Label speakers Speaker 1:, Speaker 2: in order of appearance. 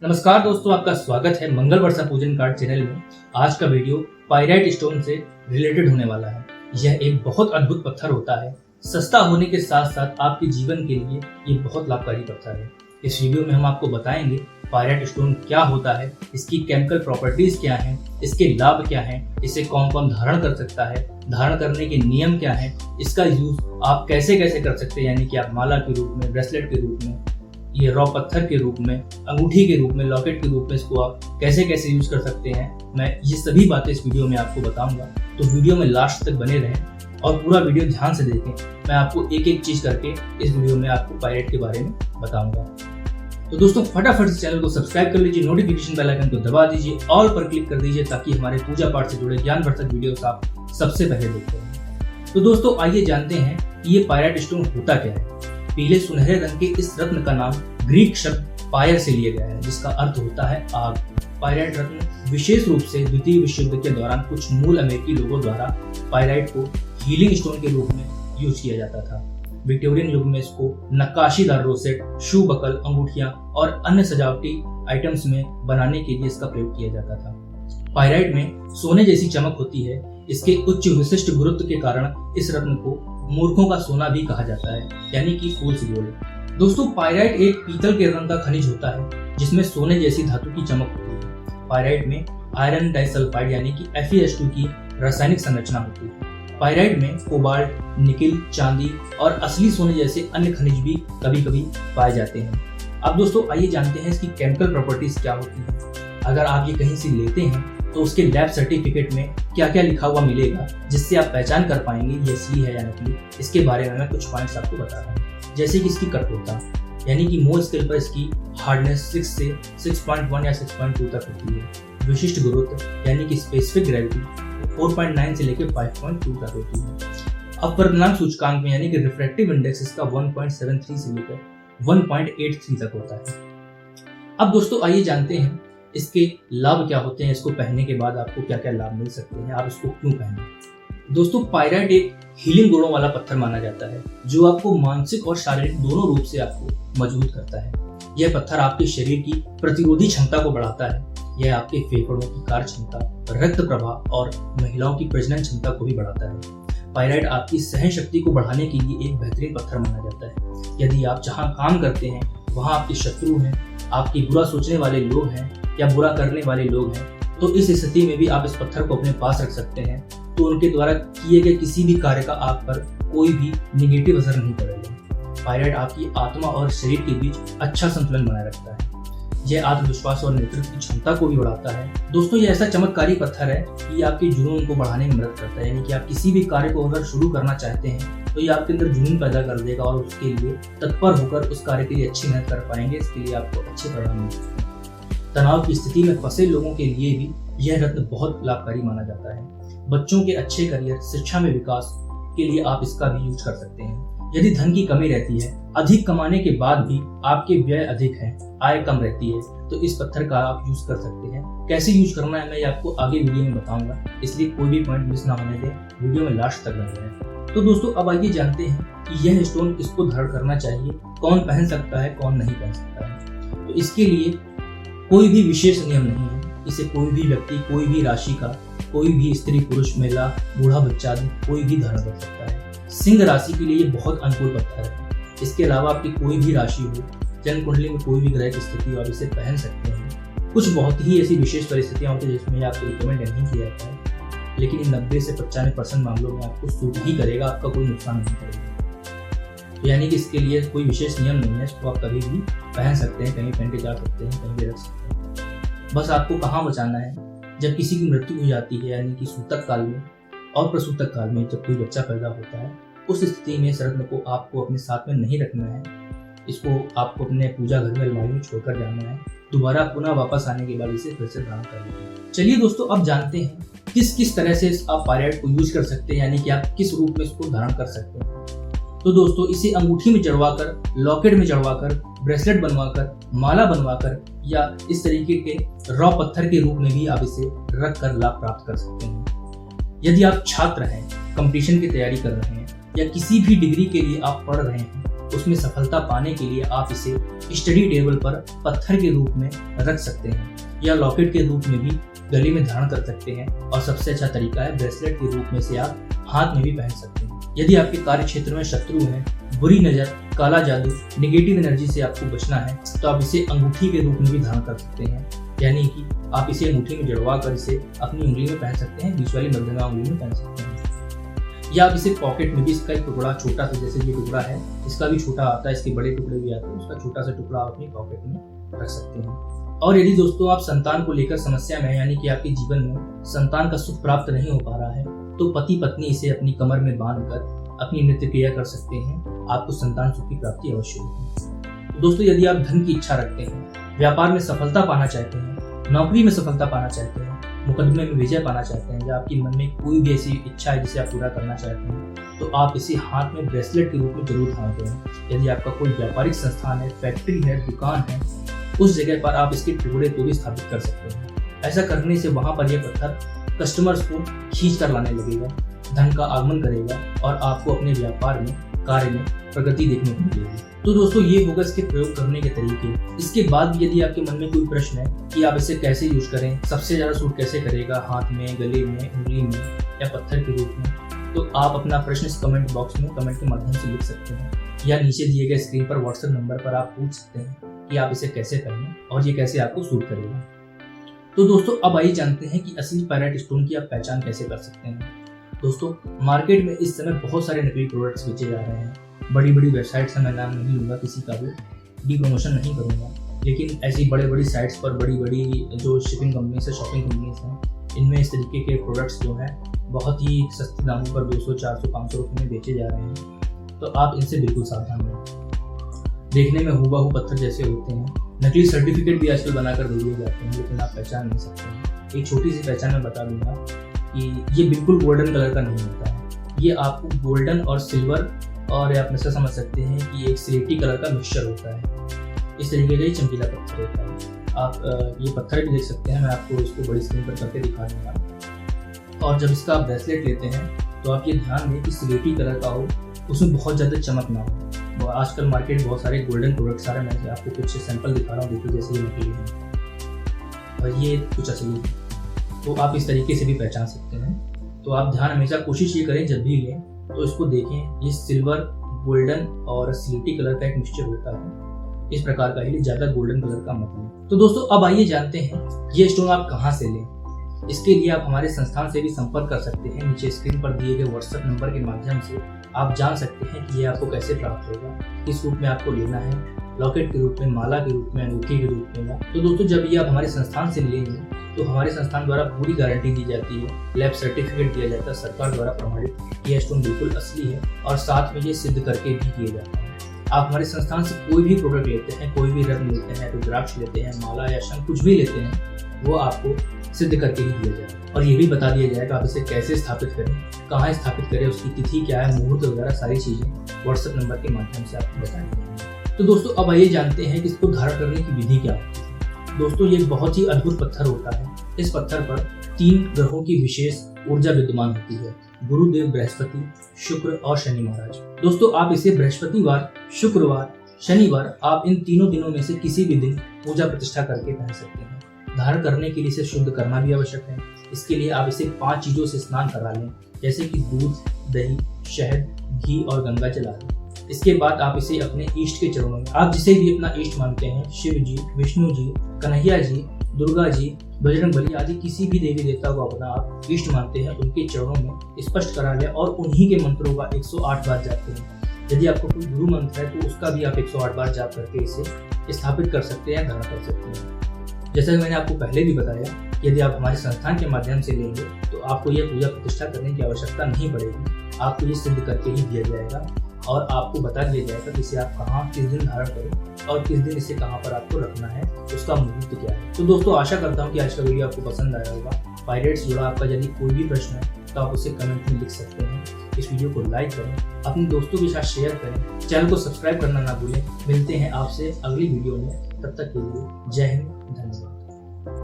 Speaker 1: नमस्कार दोस्तों, आपका स्वागत है मंगल वर्षा पूजन कार्ड चैनल में। आज का वीडियो पाइराइट स्टोन से रिलेटेड होने वाला है। यह एक बहुत अद्भुत पत्थर होता है। सस्ता होने के साथ साथ आपके जीवन के लिए ये बहुत लाभकारी पत्थर है। इस वीडियो में हम आपको बताएंगे पाइराइट स्टोन क्या होता है, इसकी केमिकल प्रॉपर्टीज क्या हैं, इसके लाभ क्या हैं, इसे कौन कौन धारण कर सकता है, धारण करने के नियम क्या हैं, इसका यूज आप कैसे कैसे कर सकते हैं, यानी कि आप माला के रूप में, ब्रेसलेट के रूप में, ये रॉ पत्थर के रूप में, अंगूठी के रूप में, लॉकेट के रूप में इसको आप कैसे कैसे यूज कर सकते हैं। मैं ये सभी बातें इस वीडियो में आपको बताऊंगा, तो वीडियो में लास्ट तक बने रहें और पूरा वीडियो ध्यान से देखें। मैं आपको एक एक चीज करके इस वीडियो में आपको पाइराइट के बारे में बताऊंगा। तो दोस्तों फटाफट इस चैनल को सब्सक्राइब कर लीजिए, नोटिफिकेशन बेल आइकन को दबा दीजिए, ऑल पर क्लिक कर दीजिए ताकि हमारे पूजा पाठ से जुड़े ज्ञानवर्धक वीडियोस आप सबसे पहले देखते हैं। तो दोस्तों आइए जानते हैं कि ये पाइराइट स्टोन होता क्या है। पीले सुनहरे रंग के इस रत्न का नाम ग्रीक शब्द पायर से लिया गया है, जिसका अर्थ होता है आग। पाइराइट रत्न विशेष रूप से द्वितीय विश्व युद्ध के दौरान कुछ मूल अमेरिकी लोगों द्वारा पाइराइट को हीलिंग स्टोन के रूप में यूज किया जाता था। विक्टोरियन युग में इसको नक्काशीदार रोसेट, शू बकल, अंगूठियां और अन्य सजावटी आइटम्स में बनाने के लिए इसका प्रयोग किया जाता था। पाइराइट में सोने जैसी चमक होती है। इसके उच्च विशिष्ट गुरुत्व के कारण इस रत्न को मूर्खों का सोना भी कहा जाता है, यानी कि फूल्स गोल्ड। दोस्तों पाइराइट एक पीतल के रंग का खनिज होता है जिसमें सोने जैसी धातु की चमक होती है। पाइराइट में आयरन डाइसल्फाइड यानी कि FeS2 की रासायनिक संरचना होती है। पाइराइट में कोबाल्ट, निकिल, चांदी और असली सोने जैसे अन्य खनिज भी कभी कभी पाए जाते हैं। अब दोस्तों आइए जानते हैं इसकी केमिकल प्रॉपर्टीज क्या होती है। अगर आप ये कहीं से लेते हैं तो उसके लैब सर्टिफिकेट में क्या क्या लिखा हुआ मिलेगा, जिससे आप पहचान कर पाएंगे ये असली है या नकली। इसके बारे में मैं कुछ पॉइंट्स आपको बता रहा हूँ। जैसे कि इसकी कठोरता, यानी कि मोल स्केल पर इसकी हार्डनेस 6 से 6.1 या 6.2 तक होती है। विशिष्ट गुरुत्व यानी कि स्पेसिफिक ग्रेविटी 4.9 से लेकर 5.2 तक होती है। अपवर्तनांक सूचकांक में यानी कि रिफ्रैक्टिव इंडेक्स इसका 1.73 से लेकर 1.83 तक होता है। अब दोस्तों आइए जानते हैं इसके लाभ क्या होते हैं। इसको पहनने के बाद आपको क्या क्या लाभ मिल सकते हैं, आप इसको क्यों पहने। दोस्तों पाइराइट एक हीलिंग गुणों वाला पत्थर माना जाता है, जो आपको मानसिक और शारीरिक दोनों रूप से आपको मजबूत करता है। यह पत्थर आपके शरीर की प्रतिरोधी क्षमता को बढ़ाता है। यह आपके फेफड़ों की कार्य क्षमता, रक्त प्रवाह और महिलाओं की प्रजनन क्षमता को भी बढ़ाता है। पाइराइट आपकी सहन शक्ति को बढ़ाने के लिए एक बेहतरीन पत्थर माना जाता है। यदि आप जहाँ काम करते हैं वहाँ आपके शत्रु हैं, आपकी बुरा सोचने वाले लोग हैं या बुरा करने वाले लोग हैं, तो इस स्थिति में भी आप इस पत्थर को अपने पास रख सकते हैं, तो उनके द्वारा किए गए किसी भी कार्य का आप पर कोई भी निगेटिव असर नहीं पड़ेगा। पाइराइट आपकी आत्मा और शरीर के बीच अच्छा संतुलन बनाए रखता है। यह आत्मविश्वास और नेतृत्व की क्षमता को भी बढ़ाता है। दोस्तों ये ऐसा चमत्कारी पत्थर है कि आपके जुनून को बढ़ाने में मदद करता है, यानी कि आप किसी भी कार्य को अगर शुरू करना चाहते हैं तो ये आपके अंदर जुनून पैदा कर देगा और उसके लिए तत्पर होकर उस कार्य के लिए अच्छी मेहनत कर पाएंगे। इसके लिए आपको अच्छे परिणाम मिल सकते हैं। तनाव की स्थिति में फंसे लोगों के लिए भी यह रत्न बहुत लाभकारी माना जाता है। बच्चों के अच्छे करियर, शिक्षा में विकास के लिए आप इसका भी यूज कर सकते हैं। यदि धन की कमी रहती है, अधिक कमाने के बाद भी आपके व्यय अधिक है, आय कम रहती है, तो इस पत्थर का आप यूज कर सकते हैं। कैसे यूज करना है मैं आपको आगे वीडियो में बताऊंगा, इसलिए कोई भी पॉइंट मिस ना होने दें, वीडियो में लास्ट तक बने रहें। तो दोस्तों अब आइए जानते हैं कि यह स्टोन किसको धारण करना चाहिए, कौन पहन सकता है, कौन नहीं पहन सकता है। तो इसके लिए कोई भी विशेष नियम नहीं है। इसे कोई भी व्यक्ति, कोई भी राशि का, कोई भी स्त्री, पुरुष, महिला, बूढ़ा, बच्चा आदि कोई भी धारण कर सकता है। सिंह राशि के लिए ये बहुत अनुकूल पत्थर है। इसके अलावा आपकी कोई भी राशि हो, जन्म कुंडली में कोई भी ग्रह की स्थिति हो, आप इसे पहन सकते हैं। कुछ बहुत ही ऐसी विशेष परिस्थितियां होती है जिसमें आपको रिकमेंड नहीं किया जाता है, लेकिन 90 से 95% मामलों में आपको सूट ही करेगा, आपका कोई नुकसान नहीं करेगा। तो यानी कि इसके लिए कोई विशेष नियम नहीं है, इसको आप कभी भी पहन सकते हैं, कहीं पहन के जा सकते हैं, कहीं भी रख सकते हैं। बस आपको कहाँ बचाना है, जब किसी की मृत्यु हो जाती है, यानी कि सूतक काल में और प्रसूतक काल में, जब कोई बच्चा पैदा होता है, उस स्थिति में इस रत्न को आपको अपने साथ में नहीं रखना है। इसको आपको अपने पूजा घर में अलमारी में छोड़कर जाना है। दोबारा पुनः वापस आने के बाद इसे फिर से धारण कर लेना है। चलिए दोस्तों अब जानते हैं किस किस तरह से आप पाइराइट को यूज कर सकते हैं, यानी कि आप किस रूप में इसको धारण कर सकते हैं। तो दोस्तों इसे अंगूठी में जड़वाकर, लॉकेट में जड़वाकर, ब्रेसलेट बनवाकर, माला बनवाकर या इस तरीके के रॉ पत्थर के रूप में भी आप इसे रख कर लाभ प्राप्त कर सकते हैं। यदि आप छात्र हैं, कंपटीशन की तैयारी कर रहे हैं या किसी भी डिग्री के लिए आप पढ़ रहे हैं, उसमें सफलता पाने के लिए आप इसे स्टडी टेबल पर पत्थर के रूप में रख सकते हैं या लॉकेट के रूप में भी गले में धारण कर सकते हैं, और सबसे अच्छा तरीका है ब्रेसलेट के रूप में से आप हाथ में भी पहन सकते हैं। यदि आपके कार्य क्षेत्र में शत्रु हैं, बुरी नजर, काला जादू, नेगेटिव एनर्जी से आपको बचना है, तो आप इसे अंगूठी के रूप में भी धारण कर सकते हैं, यानी कि आप इसे अंगूठी में जड़वा कर इसे अपनी उंगली में पहन सकते हैं, बीच वाली मध्यमा उंगली में पहन सकते हैं, या आप इसे पॉकेट में भी, इसका एक टुकड़ा छोटा सा, जैसे ये टुकड़ा है इसका भी छोटा आता है, इसके बड़े टुकड़े भी आते हैं, उसका छोटा सा टुकड़ा आप अपनी पॉकेट में रख सकते हैं। और यदि दोस्तों आप संतान को लेकर समस्या में, यानी कि आपके जीवन में संतान का सुख प्राप्त नहीं हो पा रहा है, तो पति पत्नी इसे अपनी कमर में बांधकर अपनी नृत्य क्रिया कर सकते हैं, आपको संतान सुख की प्राप्ति अवश्य होगी। दोस्तों यदि आप धन की इच्छा रखते हैं, व्यापार में सफलता पाना चाहते हैं, नौकरी में सफलता पाना चाहते हैं, मुकदमे में विजय पाना चाहते हैं, या आपके मन में कोई भी ऐसी इच्छा है जिसे आप पूरा करना चाहते हैं, तो आप इसे हाथ में ब्रेसलेट के रूप में जरूर धारण करें। यदि आपका कोई व्यापारिक संस्थान है, फैक्ट्री है, दुकान है, उस जगह पर आप इसके टुकड़े को भी स्थापित कर सकते हैं। ऐसा करने से वहां पर यह पत्थर कस्टमर्स को खींच कर लाने लगेगा, धन का आगमन करेगा और आपको अपने व्यापार में, कार्य में प्रगति देखने को मिलेगी। तो दोस्तों ये होगा इसके प्रयोग करने के तरीके। इसके बाद भी यदि आपके मन में कोई प्रश्न है कि आप इसे कैसे यूज करें, सबसे ज्यादा सूट कैसे करेगा, हाथ में, गले में, उंगली में या पत्थर के रूप में, तो आप अपना प्रश्न इस कमेंट बॉक्स में कमेंट के माध्यम से लिख सकते हैं, या नीचे दिए गए स्क्रीन पर व्हाट्सएप नंबर पर आप पूछ सकते हैं कि आप इसे कैसे पहने और ये कैसे आपको सूट करेगा। तो दोस्तों अब आइए जानते हैं कि असली पायराइट स्टोन की आप पहचान कैसे कर सकते हैं। दोस्तों मार्केट में इस समय बहुत सारे नकली प्रोडक्ट्स बेचे जा रहे हैं। बड़ी बड़ी वेबसाइट्स का मैं नाम नहीं लूँगा, किसी का भी प्रमोशन नहीं करूँगा, लेकिन ऐसी बड़ी बड़ी साइट्स पर बड़ी बड़ी जो शिपिंग कंपनीज है, शॉपिंग कंपनीज हैं, इनमें इस तरीके के प्रोडक्ट्स जो हैं बहुत ही सस्ते दामों पर 200, 400, 500 रुपये में बेचे जा रहे हैं। तो आप इनसे बिल्कुल सावधान रहें। देखने में हूबहू पत्थर जैसे होते हैं, नकली सर्टिफिकेट भी आजकल बनाकर दे दिए जाते हैं, लेकिन आप पहचान नहीं सकते हैं। एक छोटी सी पहचान मैं बता दूंगा कि ये बिल्कुल गोल्डन कलर का नहीं होता है। ये आपको गोल्डन और सिल्वर और आप ऐसा समझ सकते हैं कि एक सिलेटी कलर का मिक्सचर होता है। इस तरीके का ही चमकीला पत्थर होता है। आप ये पत्थर भी देख सकते हैं, मैं आपको इसको बड़ी स्क्रीन पर करके दिखा दूंगा। और जब इसका आप ब्रेसलेट लेते हैं तो आप ये ध्यान दें कि सिलेटी कलर का हो, उसमें बहुत ज़्यादा चमक ना हो। आजकल मार्केट में बहुत सारे गोल्डन प्रोडक्ट्स आ रहे हैं, मैं आपको कुछ सैंपल दिखा रहा हूँ, देखिए जैसे ये नकली है और ये कुछ असली है, तो आप इस तरीके से भी पहचान सकते हैं। तो आप ध्यान हमेशा कोशिश ये करें जब भी लें तो इसको देखें, ये सिल्वर, गोल्डन और सिलेटी कलर का एक मिक्सचर होता है, इस प्रकार का ही, ज़्यादा गोल्डन कलर का मत लें। तो दोस्तों अब आइए जानते हैं ये स्टोन आप कहाँ से लें। इसके लिए आप हमारे संस्थान से भी संपर्क कर सकते हैं। नीचे स्क्रीन पर दिए गए व्हाट्सएप नंबर के माध्यम से आप जान सकते हैं कि ये आपको कैसे प्राप्त होगा, किस रूप में आपको लेना है, लॉकेट के रूप में, माला के रूप में, अंगूठी के रूप में। तो दोस्तों जब ये आप हमारे संस्थान से लेंगे तो हमारे संस्थान द्वारा पूरी गारंटी दी जाती है, लैब सर्टिफिकेट दिया जाता है, सरकार द्वारा प्रमाणित यह स्टोन बिल्कुल असली है और साथ में ये सिद्ध करके भी किया जाता है। आप हमारे संस्थान से कोई भी प्रोडक्ट लेते हैं, कोई भी रत्न लेते हैं, रुद्राक्ष लेते हैं, माला या शंख कुछ भी लेते हैं, वो आपको सिद्ध करके ही दिया जाएगा और ये भी बता दिया जाएगा आप इसे कैसे स्थापित करें, कहाँ स्थापित करें, उसकी तिथि क्या है, मुहूर्त वगैरह सारी चीजें व्हाट्सएप नंबर के माध्यम से आपको बताएंगे। तो दोस्तों अब आइए जानते हैं कि इसको धारण करने की विधि क्या होती है। दोस्तों ये बहुत ही अद्भुत पत्थर होता है। इस पत्थर पर 3 ग्रहों की विशेष ऊर्जा विद्यमान होती है, गुरुदेव, बृहस्पति, शुक्र और शनि महाराज। दोस्तों आप इसे बृहस्पतिवार, शुक्रवार, शनिवार, आप इन तीनों दिनों में से किसी भी दिन पूजा प्रतिष्ठा करके पहन सकते हैं। धारण करने के लिए इसे शुद्ध करना भी आवश्यक है। इसके लिए आप इसे 5 चीजों से स्नान करा लें, जैसे कि दूध, दही, शहद, घी और गंगा जला लें। इसके बाद आप इसे अपने इष्ट के चरणों में, आप जिसे भी अपना इष्ट मानते हैं, शिव जी, विष्णु जी, कन्हैया जी, दुर्गा जी, बजरंग बली आदि किसी भी देवी देवता को अपना आप इष्ट मानते हैं, उनके चरणों में स्पष्ट करा लें और उन्हीं के मंत्रों का 108 बार जाप करें। यदि आपको कोई गुरु मंत्र है तो उसका भी आप 108 बार जाप करके इसे स्थापित कर सकते हैं, धारण कर सकते हैं। जैसा कि मैंने आपको पहले भी बताया, यदि आप हमारे संस्थान के माध्यम से लेंगे तो आपको यह पूजा प्रतिष्ठा करने की आवश्यकता नहीं पड़ेगी, आपको ये सिद्ध करके ही दिया जाएगा और आपको बता दिया जाएगा कि इसे आप कहाँ, किस दिन धारण करें और किस दिन इसे कहाँ पर आपको रखना है, उसका मुहूर्त क्या है। तो दोस्तों आशा करता हूँ कि आज का वीडियो आपको पसंद आया होगा। पायरेट से जुड़ा आपका यदि कोई भी प्रश्न है तो आप उसे कमेंट में लिख सकते हैं। इस वीडियो को लाइक करें, अपने दोस्तों के साथ शेयर करें, चैनल को सब्सक्राइब करना ना भूलें। मिलते हैं आपसे अगली वीडियो में, तब तक के लिए जय हिंद, धन्यवाद।